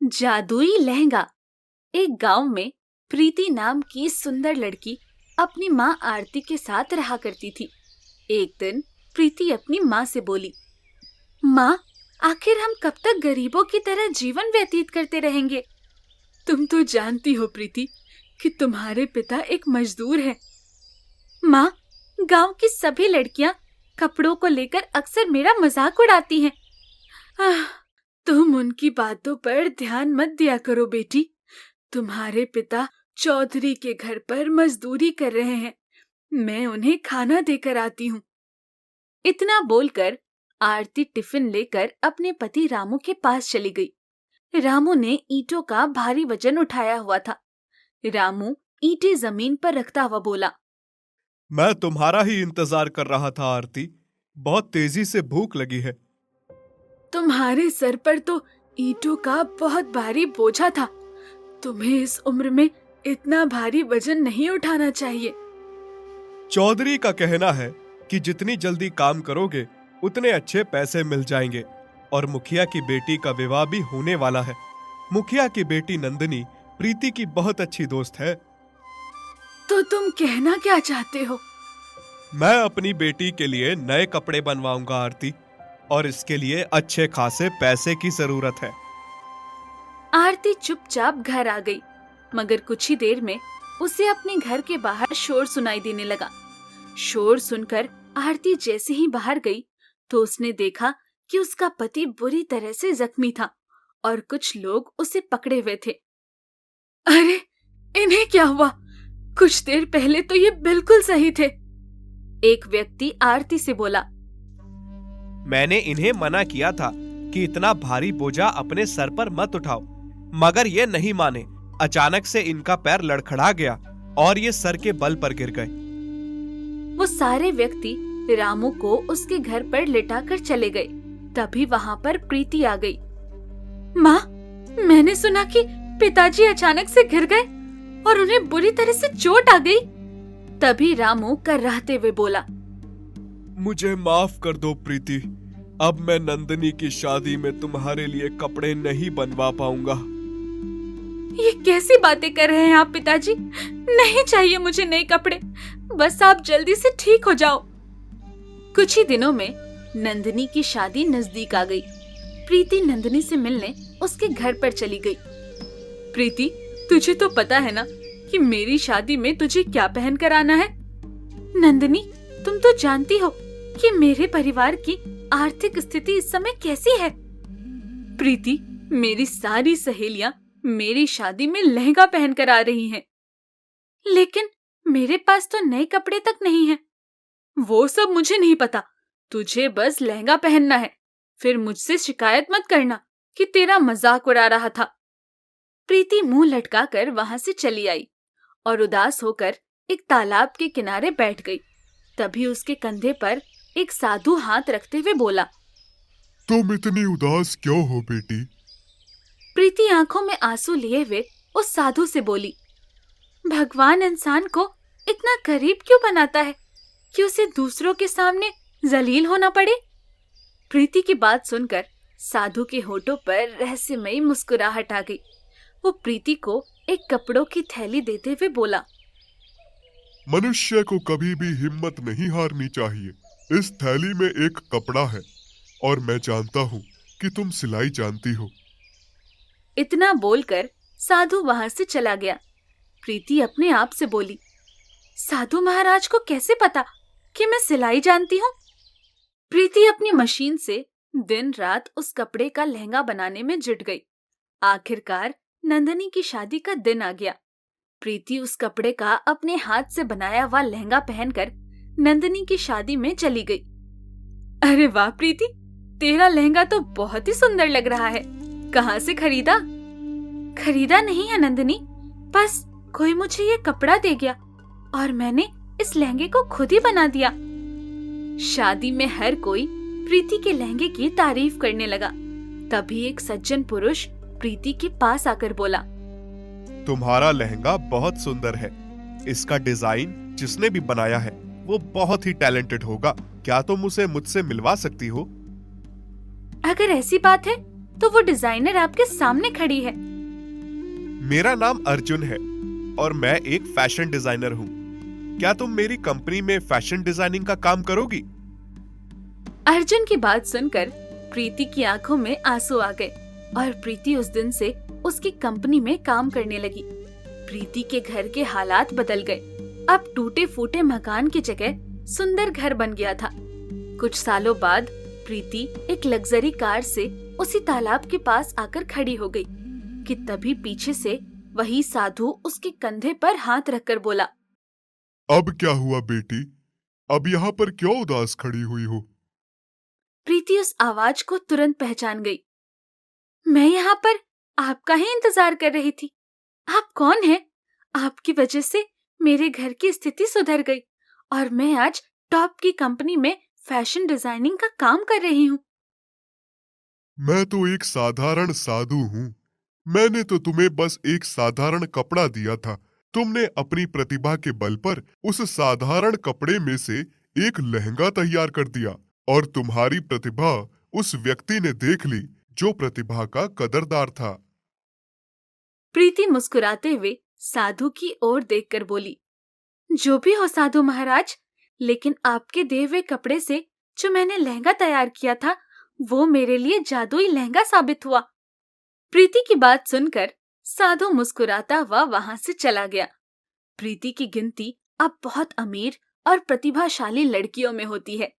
जादुई लहंगा। एक गांव में प्रीति नाम की सुंदर लड़की अपनी माँ आरती के साथ रहा करती थी। एक दिन प्रीति अपनी माँ से बोली, माँ, आखिर हम कब तक गरीबों की तरह जीवन व्यतीत करते रहेंगे? तुम तो जानती हो प्रीति कि तुम्हारे पिता एक मजदूर हैं। माँ, गांव की सभी लड़कियां कपड़ों को लेकर अक्सर मेरा मजाक उड़ाती हैं। तुम उनकी बातों पर ध्यान मत दिया करो बेटी। तुम्हारे पिता चौधरी के घर पर मजदूरी कर रहे हैं। मैं उन्हें खाना देकर आती हूँ। इतना बोलकर आरती टिफिन लेकर अपने पति रामू के पास चली गई। रामू ने ईंटों का भारी वजन उठाया हुआ था। रामू ईंटें जमीन पर रखता हुआ बोला, मैं तुम्हारा ही इंतजार कर रहा था आरती। बहुत तेजी से भूख लगी है। तुम्हारे सर पर तो ईंटों का बहुत भारी बोझा था। तुम्हें इस उम्र में इतना भारी वजन नहीं उठाना चाहिए। चौधरी का कहना है कि जितनी जल्दी काम करोगे उतने अच्छे पैसे मिल जाएंगे और मुखिया की बेटी का विवाह भी होने वाला है। मुखिया की बेटी नंदिनी प्रीति की बहुत अच्छी दोस्त है। तो तुम कहना क्या चाहते हो? मैं अपनी बेटी के लिए नए कपड़े बनवाऊंगा आरती, और इसके लिए अच्छे खासे पैसे की जरूरत है। आरती चुपचाप घर आ गई, मगर कुछ ही देर में उसे अपने घर के बाहर शोर सुनाई देने लगा। शोर सुनकर आरती जैसे ही बाहर गई तो उसने देखा कि उसका पति बुरी तरह से जख्मी था और कुछ लोग उसे पकड़े हुए थे। अरे, इन्हें क्या हुआ? कुछ देर पहले तो ये बिल्कुल सही थे। एक व्यक्ति आरती से बोला, मैंने इन्हें मना किया था कि इतना भारी बोझा अपने सर पर मत उठाओ, मगर ये नहीं माने। अचानक से इनका पैर लड़खड़ा गया और ये सर के बल पर गिर गए। वो सारे व्यक्ति रामू को उसके घर पर लिटाकर चले गए। तभी वहाँ पर प्रीति आ गई। माँ, मैंने सुना कि पिताजी अचानक से गिर गए और उन्हें बुरी तरह से चोट आ गई। तभी रामू कर्राते हुए बोला, मुझे माफ कर दो प्रीति। अब मैं नंदिनी की शादी में तुम्हारे लिए कपड़े नहीं बनवा पाऊंगा। ये कैसी बातें कर रहे हैं आप पिताजी? नहीं चाहिए मुझे नए कपड़े। बस आप जल्दी से ठीक हो जाओ। कुछ ही दिनों में नंदिनी की शादी नजदीक आ गई। प्रीति नंदिनी से मिलने उसके घर पर चली गई। प्रीति, तुझे तो पता है ना कि मेरी शादी में तुझे क्या पहन कर आना है? नंदिनी, तुम तो जानती हो कि मेरे परिवार की आर्थिक स्थिति इस समय कैसी है। प्रीति, मेरी सारी सहेलियां मेरी शादी में लहंगा पहन कर आ रही हैं, लेकिन मेरे पास तो नए कपड़े तक नहीं हैं। वो सब मुझे नहीं पता। तुझे बस लहंगा पहनना है। फिर मुझसे शिकायत मत करना कि तेरा मजाक उड़ा रहा था। प्रीति मुंह लटकाकर वहां से चली आई और उदास होकर एक तालाब के किनारे बैठ गई। तभी उसके कंधे पर एक साधु हाथ रखते हुए बोला, तुम इतनी उदास क्यों हो बेटी? प्रीति आंखों में आंसू लिए हुए उस साधु से बोली, भगवान इंसान को इतना गरीब क्यों बनाता है कि उसे दूसरों के सामने जलील होना पड़े? प्रीति की बात सुनकर साधु के होठों पर रहस्यमयी मुस्कुराहट आ गई। वो प्रीति को एक कपड़ों की थैली देते हुए बोला, मनुष्य को कभी भी हिम्मत नहीं हारनी चाहिए। इस थैली में एक कपड़ा है और मैं जानता हूँ कि तुम सिलाई जानती हो। इतना बोलकर साधु वहां से चला गया। प्रीति अपने आप से बोली, साधु महाराज को कैसे पता कि मैं सिलाई जानती हूँ? प्रीति अपनी मशीन से दिन रात उस कपड़े का लहंगा बनाने में जुट गई। आखिरकार नंदिनी की शादी का दिन आ गया। प्रीति उस कपड़े का अपने हाथ से बनाया हुआ लहंगा पहनकर नंदिनी की शादी में चली गई। अरे वाह प्रीति, तेरा लहंगा तो बहुत ही सुंदर लग रहा है। कहाँ से खरीदा? खरीदा नहीं है नंदिनी, बस कोई मुझे ये कपड़ा दे गया और मैंने इस लहंगे को खुद ही बना दिया। शादी में हर कोई प्रीति के लहंगे की तारीफ करने लगा। तभी एक सज्जन पुरुष प्रीति के पास आकर बोला, तुम्हारा लहंगा बहुत सुंदर है। इसका डिजाइन जिसने भी बनाया है वो बहुत ही टैलेंटेड होगा। क्या तुम उसे मुझसे मिलवा सकती हो? अगर ऐसी बात है तो वो डिजाइनर आपके सामने खड़ी है। मेरा नाम अर्जुन है और मैं एक फैशन डिजाइनर हूँ। क्या तुम मेरी कंपनी में फैशन डिजाइनिंग का काम करोगी? अर्जुन की बात सुनकर प्रीति की आंखों में आंसू आ गए और प्रीति उस दिन से उसकी कंपनी में काम करने लगी। प्रीति के घर के हालात बदल गए। अब टूटे फूटे मकान की जगह सुंदर घर बन गया था। कुछ सालों बाद प्रीति एक लग्जरी कार से उसी तालाब के पास आकर खड़ी हो गई कि तभी पीछे से वही साधु उसके कंधे पर हाथ रखकर बोला, अब क्या हुआ बेटी? अब यहाँ पर क्यों उदास खड़ी हुई हो? प्रीति उस आवाज को तुरंत पहचान गई। मैं यहाँ पर आपका ही इंतजार कर रही थी। आप कौन हैं? आपकी वजह से मेरे घर की स्थिति सुधर गई और मैं आज टॉप की कंपनी में फैशन डिजाइनिंग का काम कर रही हूँ। मैं तो एक साधारण साधु हूँ। मैंने तो तुम्हें बस एक साधारण कपड़ा दिया था। तुमने अपनी प्रतिभा के बल पर उस साधारण कपड़े में से एक लहंगा तैयार कर दिया और तुम्हारी प्रतिभा उस व्यक्ति ने देख ली जो प्रतिभा का कदरदार था। प्रीति मुस्कुराते हुए साधु की ओर देखकर बोली, जो भी हो साधु महाराज, लेकिन आपके दिए हुए कपड़े से जो मैंने लहंगा तैयार किया था वो मेरे लिए जादुई लहंगा साबित हुआ। प्रीति की बात सुनकर साधु मुस्कुराता हुआ वहां से चला गया। प्रीति की गिनती अब बहुत अमीर और प्रतिभाशाली लड़कियों में होती है।